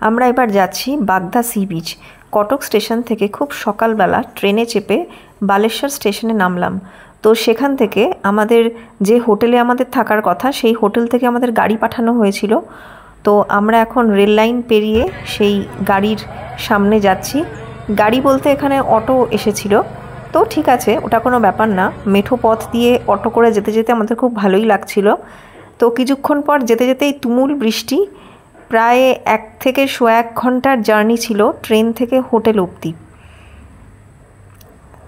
আমরা এবার যাচ্ছি বাগদা সি বিচ। কটক স্টেশন থেকে খুব সকালবেলা ট্রেনে চেপে বালেশ্বর স্টেশনে নামলাম। তো সেখান থেকে আমাদের যে হোটেলে আমাদের থাকার কথা, সেই হোটেল থেকে আমাদের গাড়ি পাঠানো হয়েছিল। তো আমরা এখন রেল লাইন পেরিয়ে সেই গাড়ির সামনে যাচ্ছি। গাড়ি বলতে এখানে অটো এসেছিল, তো ঠিক আছে, ওটা কোনো ব্যাপার না। মেঠো পথ দিয়ে অটো করে যেতে যেতে আমাদের খুব ভালোই লাগছিল। তো কিছুক্ষণ পর যেতে যেতেই তুমুল বৃষ্টি। প্রায় 1 থেকে 1.5 ঘন্টার জার্নি ছিল ট্রেন থেকে হোটেল অবধি।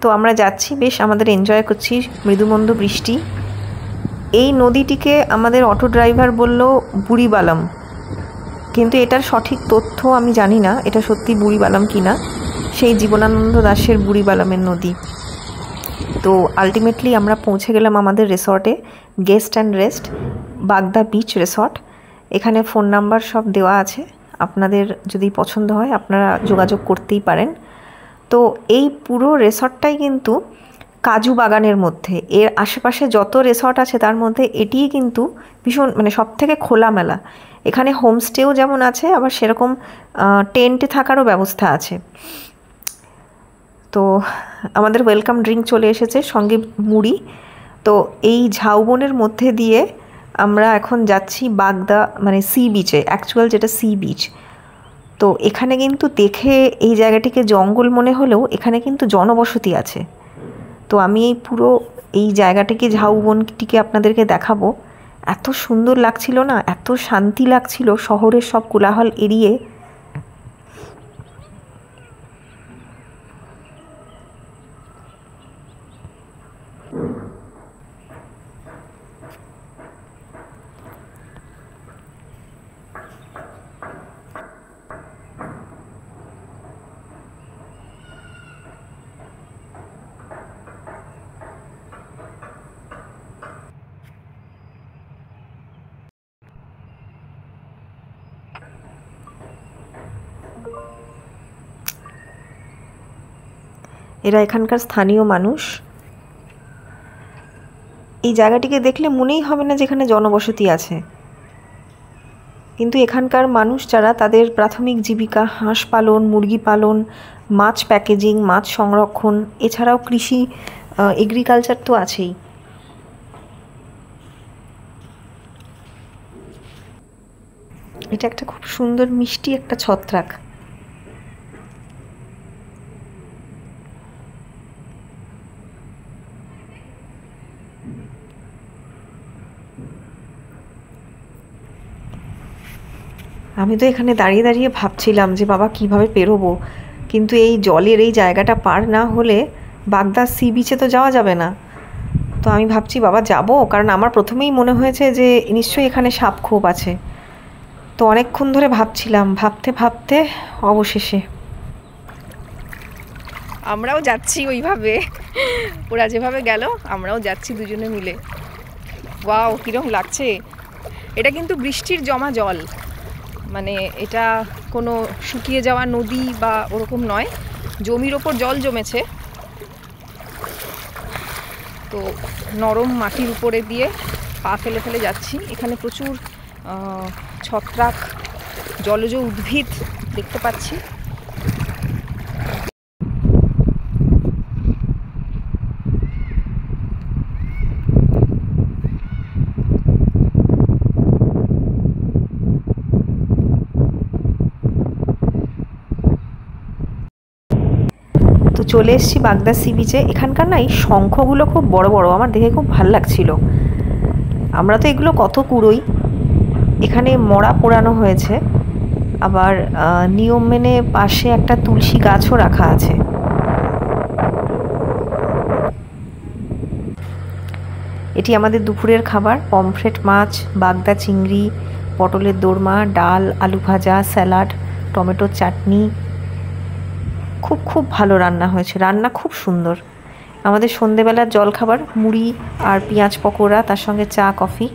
তো আমরা যাচ্ছি, বেশ আমাদের এনজয় করছি মৃদুমন্দ বৃষ্টি। এই নদীটিকে আমাদের অটো ড্রাইভার বলল বুড়িবালাম, কিন্তু এটার সঠিক তথ্য আমি জানি না এটা সত্যি বুড়িবালাম কিনা। সেই জীবনানন্দ দাশের বুড়িবালামের নদী। তো আলটিমেটলি আমরা পৌঁছে গেলাম আমাদের রিসর্টে, গেস্ট অ্যান্ড রেস্ট, বাগদা বিচ রিসর্ট। এখানে ফোন নাম্বার সব দেওয়া আছে, আপনাদের যদি পছন্দ হয় আপনারা যোগাযোগ করতেই পারেন। তো এই পুরো রিসর্টটাই কিন্তু কাজু বাগানের মধ্যে। এর আশেপাশে যত রিসর্ট আছে তার মধ্যে এটিই কিন্তু ভীষণ মানে সব থেকে খোলামেলা। এখানে হোমস্টেও যেমন আছে, আবার সেরকম টেন্টে থাকারও ব্যবস্থা আছে। তো আমাদের ওয়েলকাম ড্রিঙ্ক চলে এসেছে, সঙ্গে মুড়ি। তো এই ঝাউবনের মধ্যে দিয়ে আমরা এখন যাচ্ছি বাগদা মানে সি বিচে, অ্যাকচুয়াল যেটা সি বিচ। তো এখানে কিন্তু দেখে এই জায়গাটিকে জঙ্গল মনে হলেও এখানে কিন্তু জনবসতি আছে। তো আমি এই পুরো এই জায়গাটিকে, ঝাউবনটিকে আপনাদেরকে দেখাবো। এত সুন্দর লাগছিল না, এত শান্তি লাগছিল শহরের সব কোলাহল এড়িয়ে। এরা এখানকার স্থানীয় মানুষ। এই জায়গাটিকে দেখলে মনেই হবে না যেখানে জনবসতি আছে, কিন্তু এখানকার মানুষ যারা, তাদের প্রাথমিক জীবিকা হাঁস পালন, মুরগি পালন, মাছ প্যাকেজিং, মাছ সংরক্ষণ, এছাড়াও কৃষি, এগ্রিকালচার তো আছেই। এটা একটা খুব সুন্দর মিষ্টি একটা ছত্রাক। আমি তো এখানে দাঁড়িয়ে দাঁড়িয়ে ভাবছিলাম যে বাবা কিভাবে পেরোবো, কিন্তু এই জলের এই জায়গাটা পার না হলে বাগদা সি বিচে তো যাওয়া যাবে না। তো আমি ভাবছি বাবা যাব, কারণ আমার প্রথমেই মনে হয়েছে যে নিশ্চয়ই এখানে সাপ খোপ আছে। তো অনেকক্ষণ ধরে ভাবছিলাম, ভাবতে ভাবতে অবশেষে আমরাও যাচ্ছি ওইভাবে, ওরা যেভাবে গেল আমরাও যাচ্ছি দুজনে মিলে। ওয়াও, কীরকম লাগছে! এটা কিন্তু বৃষ্টির জমা জল, মানে এটা কোনো শুকিয়ে যাওয়া নদী বা ওরকম নয়, জমির ওপর জল জমেছে। তো নরম মাটির উপরে দিয়ে পা ফেলে ফেলে যাচ্ছি। এখানে প্রচুর ছত্রাক, জলজ উদ্ভিদ দেখতে পাচ্ছি। তো চলে এসেছি বাগদা সি বিচে। এখানকার না এই শঙ্খগুলো খুব বড় বড়, আমার দেখে খুব ভাল লাগছিল। আমরা তো এগুলো কত কুড়োই। এখানে মরা পোড়ানো হয়েছে, আবার নিয়ম মেনে পাশে একটা তুলসী গাছও রাখা আছে। এটি আমাদের দুপুরের খাবার, পমফ্রেট মাছ, বাগদা চিংড়ি, পটলের দোরমা, ডাল, আলু ভাজা, স্যালাড, টমেটোর চাটনি। খুব খুব ভালো রান্না হয়েছে, রান্না খুব সুন্দর। আমাদের সন্ধেবেলার জলখাবার মুড়ি আর পেঁয়াজ পকোড়া, তার সঙ্গে চা কফি।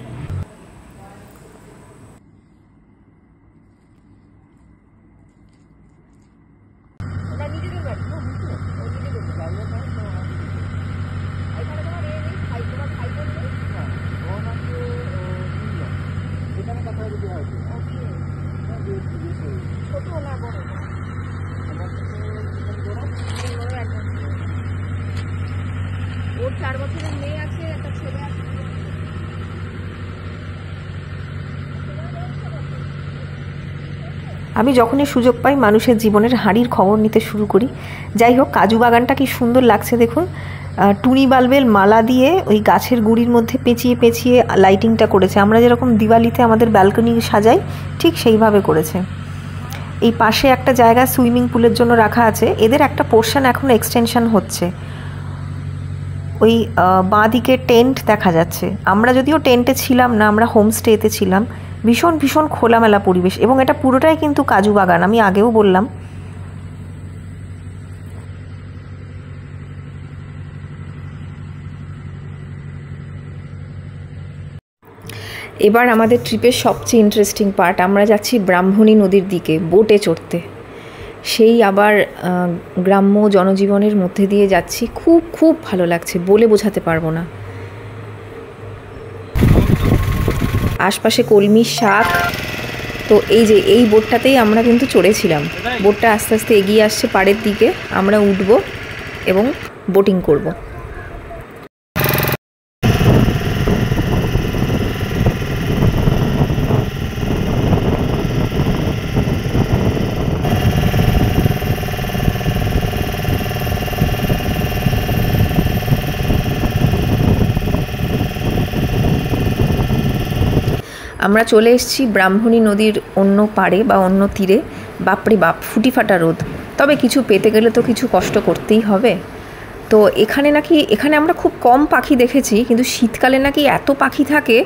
ছোট 4 বছরের মেয়ে আছে, একটা ছেলে আছে। আমি যখনই সুযোগ পাই মানুষের জীবনের হাঁড়ির খবর নিতে শুরু করি। যাই হোক, কাজু বাগানটা কি সুন্দর লাগছে দেখুন। টুনি বাল্বের মালা দিয়ে ওই গাছের গুঁড়ির মধ্যে পেঁচিয়ে পেঁচিয়ে লাইটিংটা করেছে। আমরা যেরকম দিওয়ালিতে আমাদের ব্যালকনি সাজাই ঠিক সেইভাবে করেছে। এই পাশে একটা জায়গা সুইমিং পুলের জন্য রাখা আছে। এদের একটা পোর্শন এখনও এক্সটেনশন হচ্ছে। ওই বাঁ দিকে টেন্ট দেখা যাচ্ছে। আমরা যদিও টেন্টে ছিলাম না, আমরা হোমস্টেতে ছিলাম। ভীষণ ভীষণ খোলামেলা পরিবেশ, এবং এটা পুরোটাই কিন্তু কাজু বাগান, আমি আগেও বললাম। এবার আমাদের ট্রিপের সবচেয়ে ইন্টারেস্টিং পার্ট, আমরা যাচ্ছি ব্রাহ্মণী নদীর দিকে বোটে চড়তে। সেই আবার গ্রাম্য জনজীবনের মধ্যে দিয়ে যাচ্ছি। খুব খুব ভালো লাগছে, বলে বোঝাতে পারবো না। আশপাশে কলমি শাক। তো এই যে এই বোটটাতেই আমরা কিন্তু চড়েছিলাম। বোটটা আস্তে আস্তে এগিয়ে আসছে পাড়ের দিকে, আমরা উঠব এবং বোটিং করব। আমরা চলে এসেছি ব্রাহ্মণী নদীর অন্য পাড়ে বা অন্য তীরে। বাপরে বাপ, ফুটি ফাটা রোদ। তবে কিছু পেতে গেলে তো কিছু কষ্ট করতেই হবে। তো এখানে আমরা খুব কম পাখি দেখেছি, কিন্তু শীতকালে নাকি এত পাখি থাকে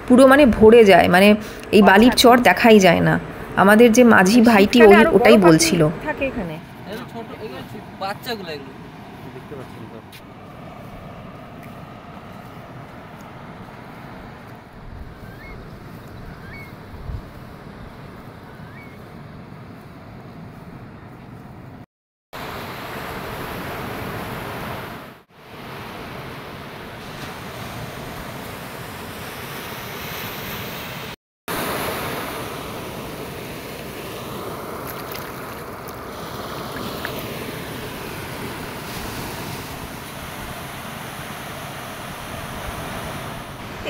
পুরো মানে ভরে যায়, মানে এই বালির চর দেখাই যায় না। আমাদের যে মাঝি ভাইটি ওটাই বলছিল। থাকে এখানে ছোট বাচ্চাগুলো এগুলো দেখতে পাচ্ছেন তো।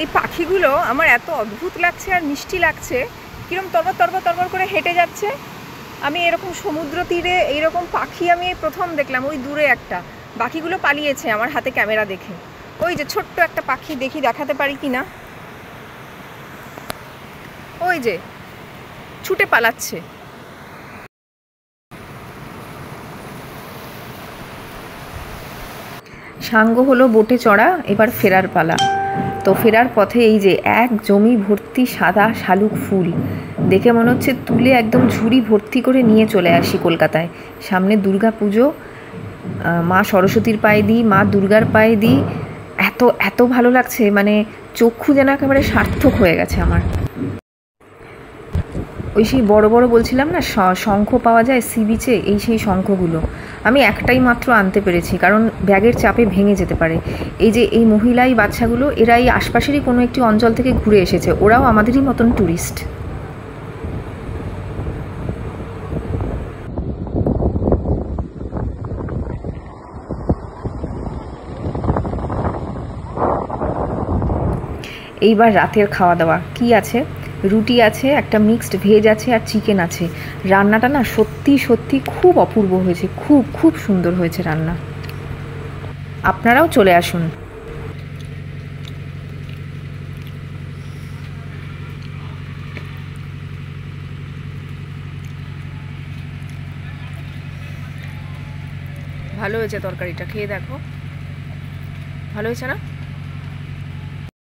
এই পাখিগুলো আমার এত অদ্ভুত লাগছে আর মিষ্টি লাগছে, কিরম তরবর তরবর তরবর করে হেঁটে যাচ্ছে। আমি এরকম সমুদ্র তীরে এইরকম পাখি আমি প্রথম দেখলাম। ওই দূরে একটা, বাকিগুলো পালিয়েছে আমার হাতে ক্যামেরা দেখে। ওই যে ছোট্ট একটা পাখি, দেখি দেখাতে পারি কি না। ওই যে ছুটে পালাচ্ছে। সাঙ্গ হলো বোটে চড়া, এবার ফেরার পালা। তো ফেরার পথে এই যে এক জমি ভর্তি সাদা শালুক ফুল, দেখে মনে হচ্ছে তুলে একদম ঝুড়ি ভর্তি করে নিয়ে চলে আসি কলকাতায়। সামনে দুর্গা পুজো, মা সরস্বতীর পায়ে দিই, মা দুর্গার পায়ে দিই। এত এত ভালো লাগছে, মানে চক্ষু যেন একেবারে সার্থক হয়ে গেছে আমার। ওই সেই বড় বড় বলছিলাম না শঙ্খ পাওয়া যায় সি বিচে, এই সেই শঙ্খগুলো আমি একটাই মাত্র আনতে পেরেছি, কারণ ব্যাগের চাপে ভেঙে যেতে পারে। এই যে এই মহিলা, এই বাচ্চাগুলো, এরা এই আশপাশেরই কোনো একটি অঞ্চল থেকে ঘুরে এসেছে। ওরাও আমাদেরই মতন ট্যুরিস্ট। এইবার রাতের খাওয়া দাওয়া কি আছে? রুটি আছে, একটা মিক্সড ভেজ আছে, আর চিকেন আছে। রান্নাটা না সত্যি সত্যি খুব অপূর্ব হয়েছে, খুব খুব সুন্দর হয়েছে রান্না। আপনারাও চলে আসুন। ভালো হয়েছে তরকারিটা, খেয়ে দেখো। ভালো হয়েছে না?